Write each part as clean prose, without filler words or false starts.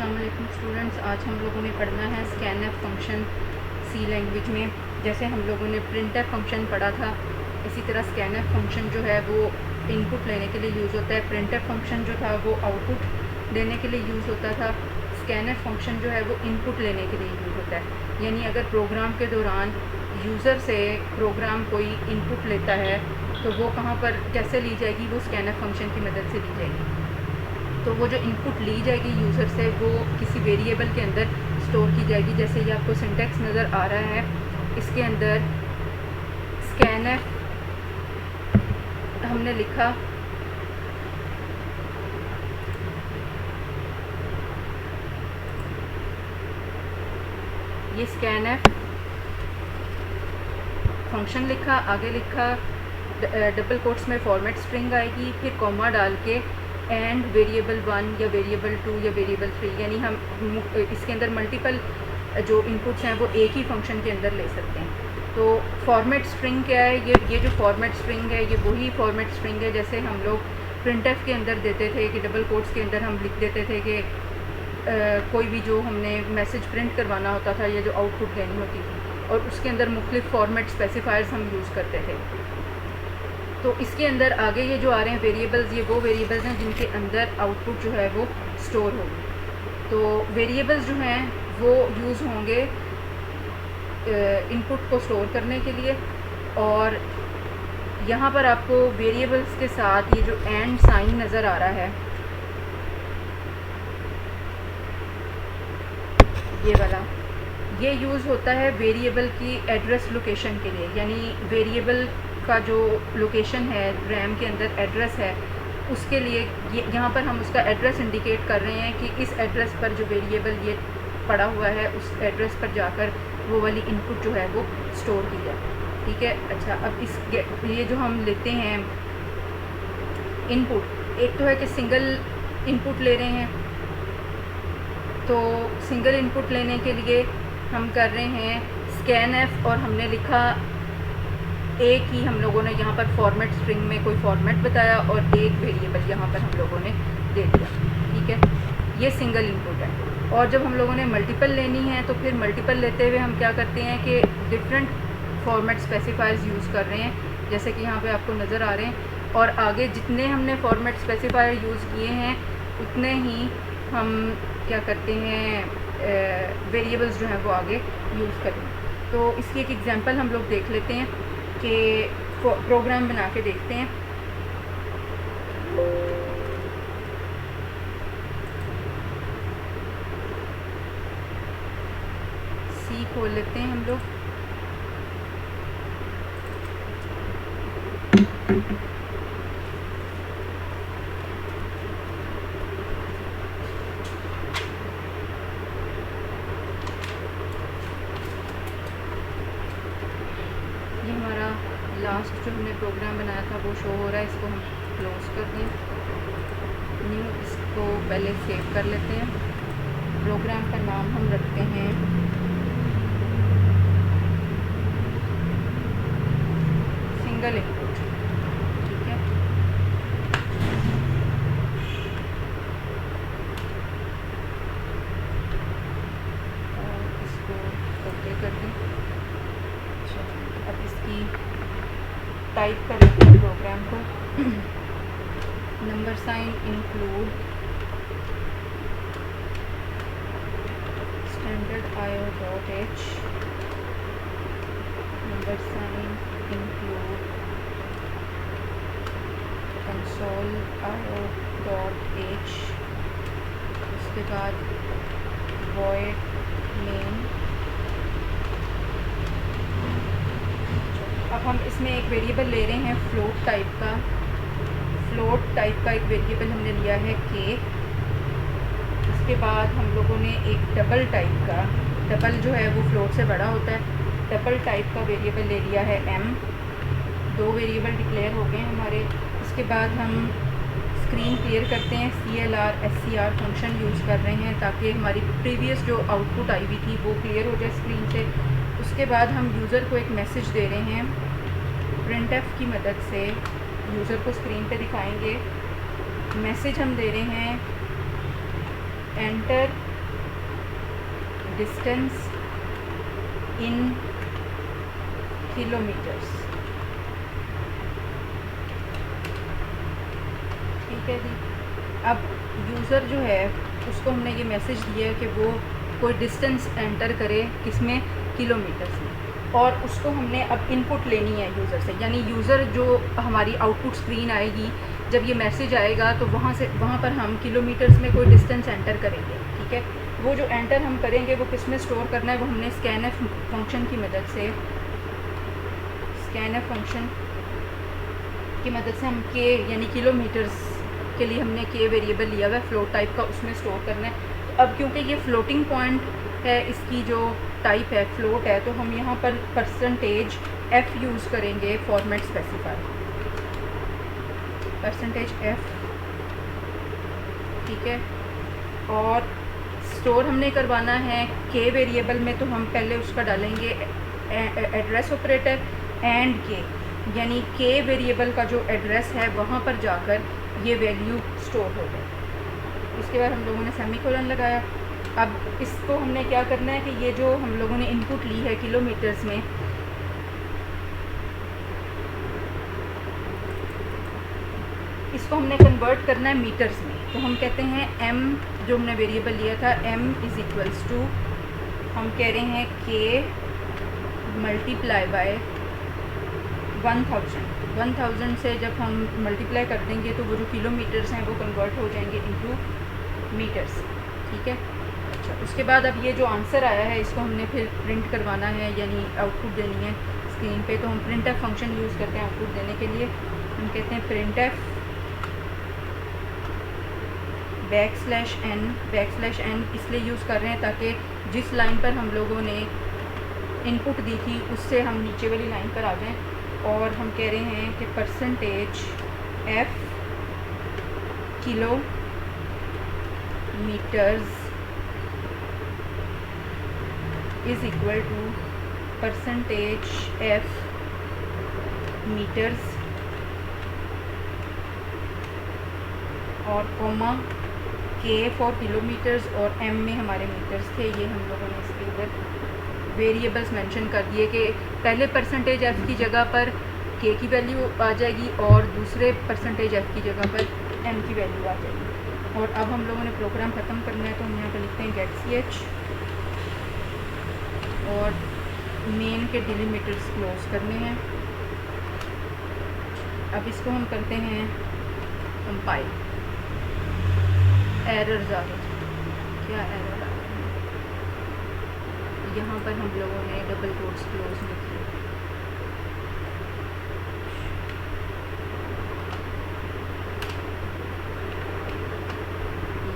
अस्सलाम वालेकुम स्टूडेंट्स, आज हम लोगों ने पढ़ना है स्कैनफ फंक्शन सी लैंग्वेज में। जैसे हम लोगों ने प्रिंटफ फंक्शन पढ़ा था, इसी तरह स्कैनफ फंक्शन जो है वो इनपुट लेने के लिए यूज़ होता है। प्रिंटफ फंक्शन जो था वो आउटपुट देने के लिए यूज़ होता था। स्कैनफ फंक्शन जो है वो इनपुट लेने के लिए यूज़ होता है। यानी अगर प्रोग्राम के दौरान यूज़र से प्रोग्राम कोई इनपुट लेता है तो वो कहाँ पर कैसे ली जाएगी, वो स्कैनफ फंक्शन की मदद से ली जाएगी। तो वो जो इनपुट ली जाएगी यूज़र से वो किसी वेरिएबल के अंदर स्टोर की जाएगी। जैसे ये आपको सिंटेक्स नज़र आ रहा है, इसके अंदर स्कैनफ हमने लिखा, ये स्कैनफ फंक्शन लिखा, आगे लिखा डबल कोट्स में फॉर्मेट स्ट्रिंग आएगी, फिर कॉमा डाल के एंड वेरिएबल 1 या वेरिएबल 2 या वेरिएबल 3, यानी हम इसके अंदर मल्टीपल जो इनपुट्स हैं वो एक ही फंक्शन के अंदर ले सकते हैं। तो फॉर्मेट स्ट्रिंग क्या है? ये जो फॉर्मेट स्ट्रिंग है ये वही फॉर्मेट स्ट्रिंग है जैसे हम लोग प्रिंटफ के अंदर देते थे कि डबल कोट्स के अंदर हम लिख देते थे कि कोई भी जो हमने मैसेज प्रिंट करवाना होता था या जो आउटपुट देनी होती थी, और उसके अंदर मुख्तलिफ फॉर्मेट स्पेसिफायर्स हम यूज़ करते थे। तो इसके अंदर आगे ये जो आ रहे हैं वेरिएबल्स, ये वो वेरिएबल्स हैं जिनके अंदर आउटपुट जो है वो स्टोर होगी। तो वेरिएबल्स जो हैं वो यूज़ होंगे इनपुट को स्टोर करने के लिए। और यहाँ पर आपको वेरिएबल्स के साथ ये जो एंड साइन नज़र आ रहा है, ये वाला, ये यूज़ होता है वेरिएबल की एड्रेस लोकेशन के लिए। यानी वेरिएबल का जो लोकेशन है रैम के अंदर एड्रेस है उसके लिए यहाँ पर हम उसका एड्रेस इंडिकेट कर रहे हैं कि इस एड्रेस पर जो वेरिएबल ये पड़ा हुआ है उस एड्रेस पर जाकर वो वाली इनपुट जो है वो स्टोर की जाए। ठीक है, अच्छा, अब ये जो हम लेते हैं इनपुट, एक तो है कि सिंगल इनपुट ले रहे हैं, तो सिंगल इनपुट लेने के लिए हम कर रहे हैं स्कैनफ, और हमने लिखा एक ही, हम लोगों ने यहाँ पर फॉर्मेट स्ट्रिंग में कोई फॉर्मेट बताया और एक वेरिएबल यहाँ पर हम लोगों ने दे दिया। ठीक है, ये सिंगल इनपुट है। और जब हम लोगों ने मल्टीपल लेनी है तो फिर मल्टीपल लेते हुए हम क्या करते हैं कि डिफरेंट फॉर्मेट स्पेसिफायर्स यूज़ कर रहे हैं, जैसे कि यहाँ पे आपको नज़र आ रहे हैं। और आगे जितने हमने फॉर्मेट स्पेसिफायर यूज़ किए हैं उतने ही हम क्या करते हैं वेरिएबल्स जो हैं वो आगे यूज़ करें। तो इसकी एक एग्जांपल हम लोग देख लेते हैं कि प्रोग्राम बना के देखते हैं। सी खोल लेते हैं हम लोग। ये हमारा लास्ट जो हमने प्रोग्राम बनाया था वो शो हो रहा है, इसको हम क्लोज कर दें। न्यू, इसको पहले सेव कर लेते हैं। प्रोग्राम का नाम हम रखते हैं सिंगल इनपुट। ठीक है, और इसको ओके कर दें। अब इसकी टाइप कर लेते हैं प्रोग्राम को। Number sign include standard IO dot h, number sign include console IO dot h, उसके बाद वॉइड मेन। अब हम इसमें एक वेरिएबल ले रहे हैं फ्लोट टाइप का। फ्लोट टाइप का एक वेरिएबल हमने लिया है के। इसके बाद हम लोगों ने एक डबल टाइप का, डबल जो है वो फ्लोट से बड़ा होता है, डबल टाइप का वेरिएबल ले लिया है एम। दो वेरिएबल डिक्लेयर हो गए हमारे। इसके बाद हम स्क्रीन क्लियर करते हैं, CLR SCR फंक्शन यूज़ कर रहे हैं ताकि हमारी प्रीवियस जो आउटपुट आई हुई थी वो क्लियर हो जाए स्क्रीन से। उसके बाद हम यूज़र को एक मैसेज दे रहे हैं प्रिंटफ की मदद से, यूज़र को स्क्रीन पे दिखाएंगे। मैसेज हम दे रहे हैं एंटर डिस्टेंस इन किलोमीटर्स। ठीक है जी। अब यूज़र जो है उसको हमने ये मैसेज दिया है कि वो कोई डिस्टेंस एंटर करे किसमें, किलोमीटर्स में, और उसको हमने अब इनपुट लेनी है यूज़र से। यानी यूज़र जो हमारी आउटपुट स्क्रीन आएगी, जब ये मैसेज आएगा तो वहाँ पर हम किलोमीटर्स में कोई डिस्टेंस एंटर करेंगे। ठीक है, वो जो एंटर हम करेंगे वो किस में स्टोर करना है, वो हमने स्कैनएफ फंक्शन की मदद से, स्कैनएफ फंक्शन की मदद से हम के यानी किलोमीटर्स के लिए हमने के वेरिएबल लिया हुआ है फ्लोट टाइप का, उसमें स्टोर करना है। तो अब क्योंकि ये फ्लोटिंग पॉइंट है, इसकी जो टाइप है फ्लोट है, तो हम यहाँ पर %f यूज़ करेंगे फॉर्मेट स्पेसिफाई, %f। ठीक है, और स्टोर हमने करवाना है के वेरिएबल में, तो हम पहले उसका डालेंगे एड्रेस ऑपरेटर एंड के, यानी के वेरिएबल का जो एड्रेस है वहाँ पर जाकर ये वैल्यू स्टोर हो गई। इसके बाद हम लोगों ने सेमीकोलन लगाया। अब इसको हमने क्या करना है कि ये जो हम लोगों ने इनपुट ली है किलोमीटर्स में, इसको हमने कन्वर्ट करना है मीटर्स में। तो हम कहते हैं m, जो हमने वेरिएबल लिया था m = हम कह रहे हैं k मल्टीप्लाई बाय 1000 से जब हम मल्टीप्लाई कर देंगे तो वो जो किलोमीटर्स हैं वो कन्वर्ट हो जाएंगे इनटू मीटर्स। ठीक है, अच्छा, उसके बाद अब ये जो आंसर आया है इसको हमने फिर प्रिंट करवाना है, यानी आउटपुट देनी है स्क्रीन पे। तो हम printf फंक्शन यूज़ करते हैं आउटपुट देने के लिए। हम कहते हैं printf \n इसलिए यूज़ कर रहे हैं ताकि जिस लाइन पर हम लोगों ने इनपुट दी थी उससे हम नीचे वाली लाइन पर आ जाएं। और हम कह रहे हैं कि %f किलोमीटर्स = %f मीटर्स और कॉमा k फॉर किलोमीटर्स और m में हमारे मीटर्स थे। ये हम लोगों ने इसके ऊपर वेरिएबल्स मेंशन कर दिए कि पहले %f की जगह पर k की वैल्यू आ जाएगी और दूसरे %f की जगह पर m की वैल्यू आ जाएगी। और अब हम लोगों ने प्रोग्राम ख़त्म करना है, तो हम यहाँ पर लिखते हैं get ch और मेन के डिलीमीटर्स क्लोज करने हैं। अब इसको हम करते हैं कंपाइल। एरर्स आ गए, क्या एरर आ गए? यहाँ पर हम लोगों ने डबल कोट्स क्लोज नहीं किए।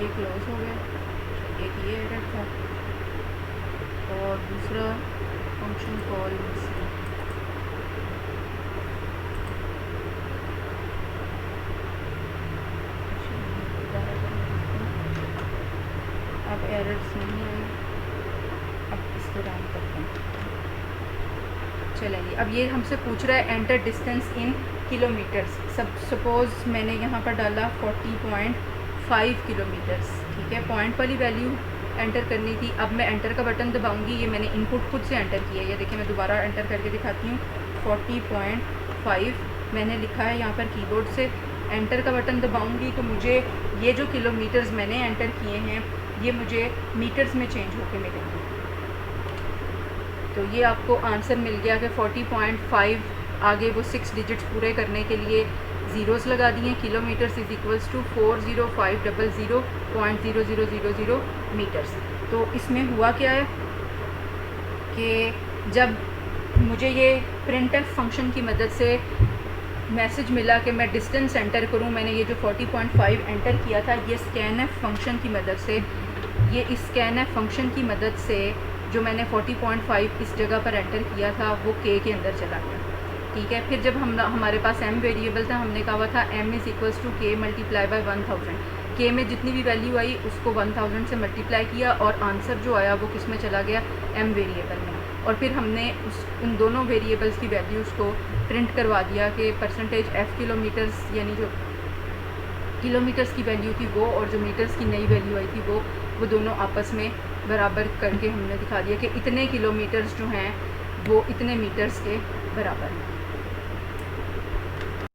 ये क्लोज हो गया, एक ये एरर था और दूसरा फंक्शन कॉल मिसिंग। अब एरर्स नहीं आए, अब इसको रन करते हैं। चलेंगे, अब ये हमसे पूछ रहा है enter distance in kilometres. Suppose मैंने यहाँ पर डाला 40.5 किलोमीटर्स। ठीक है, पॉइंट वाली वैल्यू एंटर करनी थी। अब मैं एंटर का बटन दबाऊंगी, ये मैंने इनपुट खुद से एंटर किया है। ये देखिए, मैं दोबारा एंटर करके दिखाती हूँ। 40.5 मैंने लिखा है यहाँ पर कीबोर्ड से। एंटर का बटन दबाऊंगी तो मुझे ये जो किलोमीटर्स मैंने एंटर किए हैं ये मुझे मीटर्स में चेंज होके मिलेंगे। तो ये आपको आंसर मिल गया कि 40.5 आगे वो 6 डिजिट्स पूरे करने के लिए ज़ीरोज़ लगा दिए। Kilometres = 40500.0000 metres. तो इसमें हुआ क्या है कि जब मुझे ये printf फंक्शन की मदद से मैसेज मिला कि मैं डिस्टेंस एंटर करूं, मैंने ये जो 40.5 एंटर किया था, ये स्कैनएफ फंक्शन की मदद से, ये इस स्कैनएफ फंक्शन की मदद से जो मैंने 40.5 इस जगह पर एंटर किया था वो k के अंदर चला गया। ठीक है, फिर जब हमारे पास m वेरिएबल था, हमने कहा हुआ था m = k multiply by 1000। k में जितनी भी वैल्यू आई उसको 1000 से मल्टीप्लाई किया और आंसर जो आया वो किस में चला गया, m वेरिएबल में। और फिर हमने उन दोनों वेरिएबल्स की वैल्यूज़ को प्रिंट करवा दिया कि %f किलोमीटर्स यानी जो किलोमीटर्स की वैल्यू थी वो और जो मीटर्स की नई वैल्यू आई थी वो दोनों आपस में बराबर करके हमने दिखा दिया कि इतने किलोमीटर्स जो हैं वो इतने मीटर्स के बराबर हैं।